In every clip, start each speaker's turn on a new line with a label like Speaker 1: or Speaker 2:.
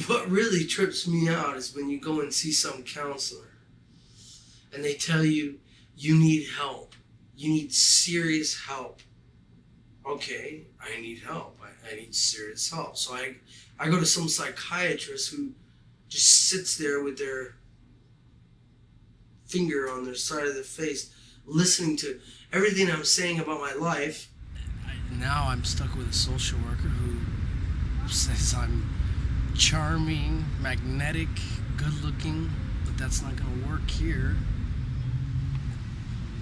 Speaker 1: what really trips me out is when you go and see some counselor and they tell you you need help. You need serious help. Okay, I need help. I need serious help. So I go to some psychiatrist who just sits there with their finger on their side of their face, listening to everything I'm saying about my life. Now I'm stuck with a social worker who says I'm charming, magnetic, good-looking, but that's not going to work here.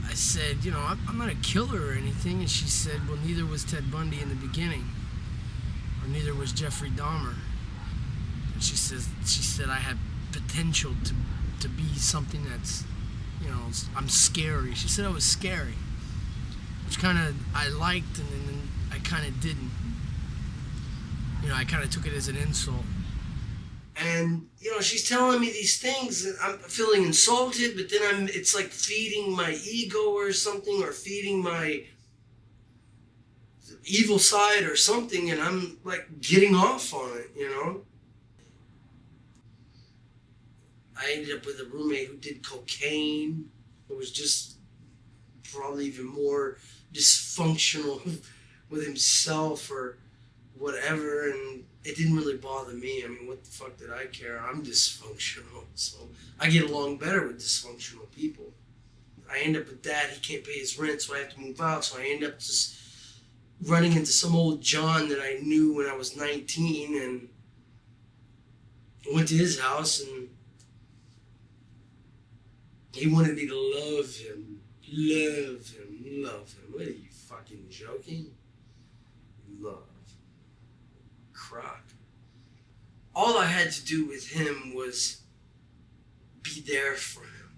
Speaker 1: I said, I'm not a killer or anything, and she said, well, neither was Ted Bundy in the beginning, or neither was Jeffrey Dahmer. And she said I have potential to be something that's, I'm scary. She said I was scary, which kind of I liked, and then I kind of didn't. I kind of took it as an insult. And, she's telling me these things, and I'm feeling insulted, but then it's like feeding my ego or something, or feeding my evil side or something, and I'm like getting off on it, I ended up with a roommate who did cocaine. It was just probably even more dysfunctional with himself or whatever, and it didn't really bother me. I mean, what the fuck did I care? I'm dysfunctional, so I get along better with dysfunctional people. I end up with that. He can't pay his rent, so I have to move out, so I end up just running into some old John that I knew when I was 19, and went to his house, and he wanted me to love him. What are you, fucking joking? Love. Crock. All I had to do with him was be there for him.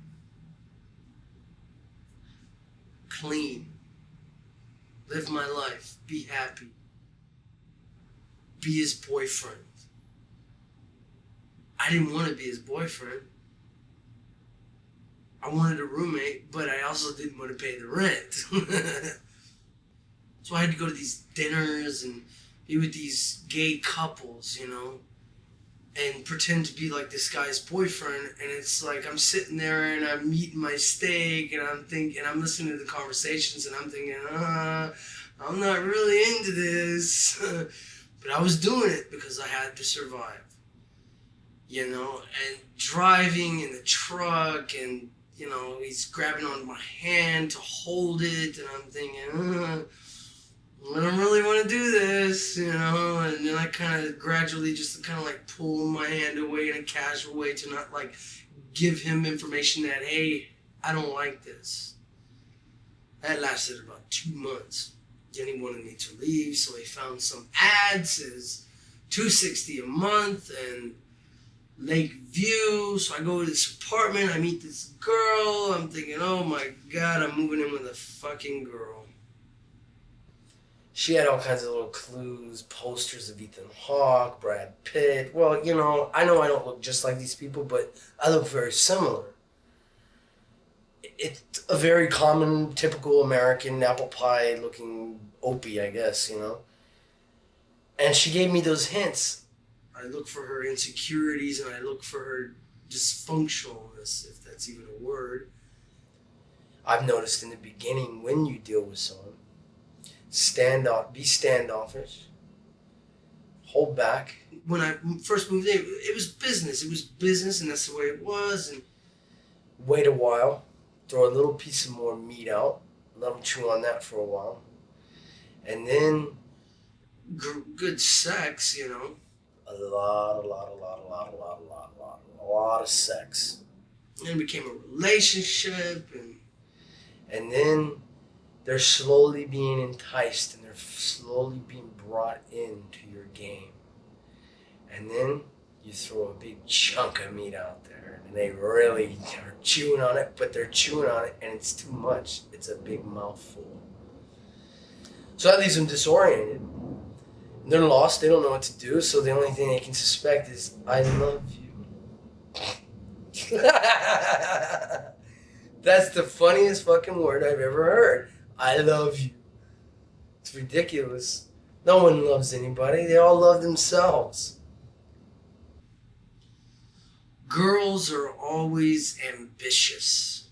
Speaker 1: Clean. Live my life. Be happy. Be his boyfriend. I didn't want to be his boyfriend. I wanted a roommate, but I also didn't want to pay the rent. So I had to go to these dinners and be with these gay couples, and pretend to be like this guy's boyfriend. And it's like I'm sitting there and I'm eating my steak and I'm listening to the conversations and I'm thinking, I'm not really into this. But I was doing it because I had to survive, and driving in the truck, and he's grabbing on my hand to hold it, and I'm thinking, I don't really want to do this, and then I kind of gradually just kind of like pull my hand away in a casual way to not like give him information that, hey, I don't like this. That lasted about 2 months. Then he wanted me to leave, so he found some ads, is $260 a month, and Lake View. So I go to this apartment, I meet this girl, I'm thinking, oh my God, I'm moving in with a fucking girl. She had all kinds of little clues, posters of Ethan Hawke, Brad Pitt. Well, I know I don't look just like these people, but I look very similar. It's a very common, typical American apple pie looking opie, I guess, And she gave me those hints. I look for her insecurities and I look for her dysfunctionalness, if that's even a word. I've noticed in the beginning, when you deal with someone, be standoffish, hold back. When I first moved in, it was business. And that's the way it was. And wait a while, throw a little piece of more meat out, let them chew on that for a while, and then good sex, a lot of sex. And it became a relationship, and then they're slowly being enticed and they're slowly being brought into your game. And then you throw a big chunk of meat out there and they really are chewing on it, but they're chewing on it and it's too much. It's a big mouthful. So that leaves them disoriented. They're lost, they don't know what to do, so the only thing they can suspect is, I love you. That's the funniest fucking word I've ever heard. I love you. It's ridiculous. No one loves anybody. They all love themselves. Girls are always ambitious.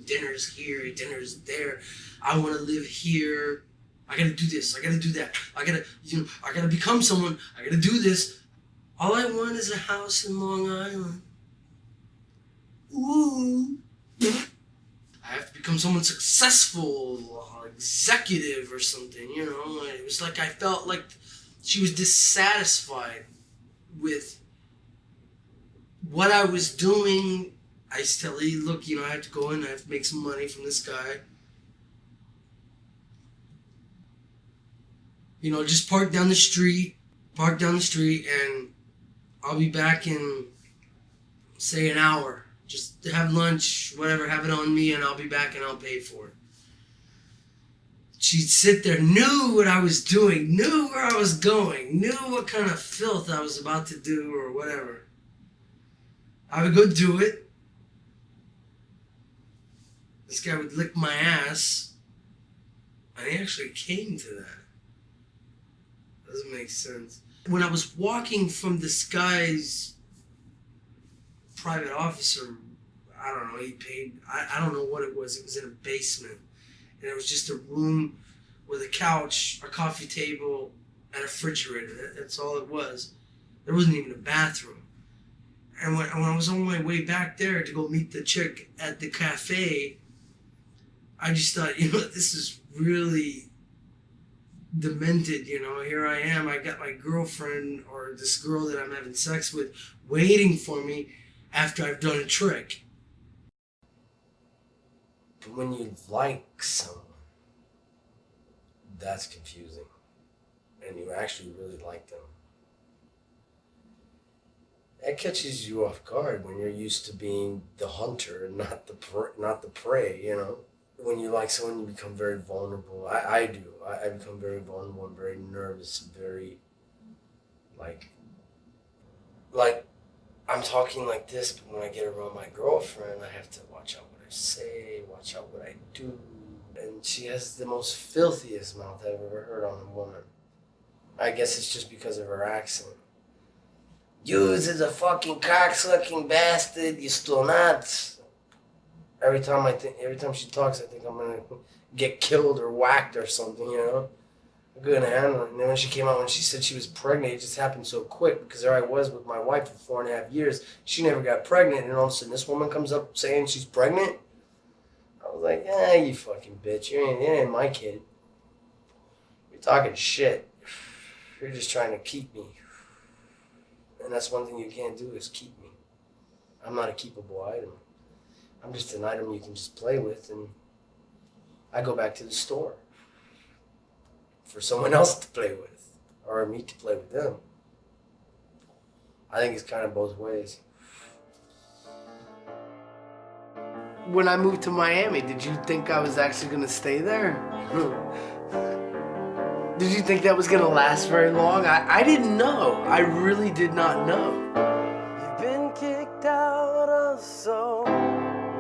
Speaker 1: Dinner's here, dinner's there. I want to live here. I gotta do this. I gotta do that. I gotta become someone. I gotta do this. All I want is a house in Long Island. Ooh. I have to become someone successful, executive or something, you know. It was like I felt like she was dissatisfied with what I was doing. I tell her, look, you know, I have to go in, I have to make some money from this guy. You know, just park down the street, and I'll be back in, say, an hour. Just have lunch, whatever, have it on me, and I'll be back and I'll pay for it. She'd sit there, knew what I was doing, knew where I was going, knew what kind of filth I was about to do or whatever. I would go do it. This guy would lick my ass. And he actually came to that. Doesn't make sense. When I was walking from this guy's private officer, I don't know, he paid, I don't know what it was in a basement. And it was just a room with a couch, a coffee table, and a refrigerator. That's all it was. There wasn't even a bathroom. And when I was on my way back there to go meet the chick at the cafe, I just thought, you know, this is really demented, you know. Here I am, I got my girlfriend, or this girl that I'm having sex with, waiting for me after I've done a trick. But when you like someone, that's confusing. And you actually really like them. That catches you off guard when you're used to being the hunter and not the prey, you know. When you like someone, you become very vulnerable. I do. I become very vulnerable and very nervous, very, like I'm talking like this, but when I get around my girlfriend, I have to watch out what I say, watch out what I do. And she has the most filthiest mouth I've ever heard on a woman. I guess it's just because of her accent. Yous is a fucking cocksucking bastard, you still not. Every time she talks, I think I'm gonna get killed or whacked or something, you know? I couldn't handle it. And then when she came out, when she said she was pregnant, it just happened so quick, because there I was with my wife for 4.5 years. She never got pregnant, and all of a sudden this woman comes up saying she's pregnant. I was like, you fucking bitch. You ain't my kid. You're talking shit. You're just trying to keep me. And that's one thing you can't do, is keep me. I'm not a keepable item. I'm just an item you can just play with, and I go back to the store for someone else to play with, or me to play with them. I think it's kind of both ways. When I moved to Miami, did you think I was actually going to stay there? Did you think that was going to last very long? I didn't know. I really did not know. You've been kicked out of so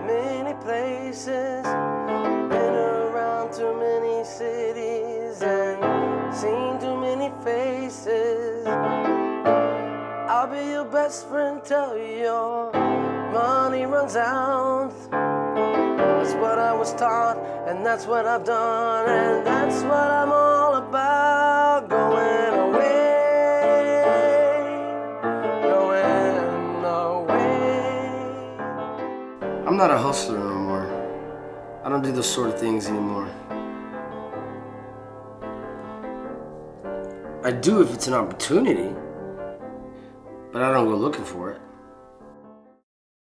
Speaker 1: many places, been around too many cities and seen too many faces. I'll be your best friend till your money runs out. That's what I was taught, and that's what I've done, and that's what I'm all about. Going away, going away. I'm not a hustler no more. I don't do those sort of things anymore. I do if it's an opportunity, but I don't go looking for it.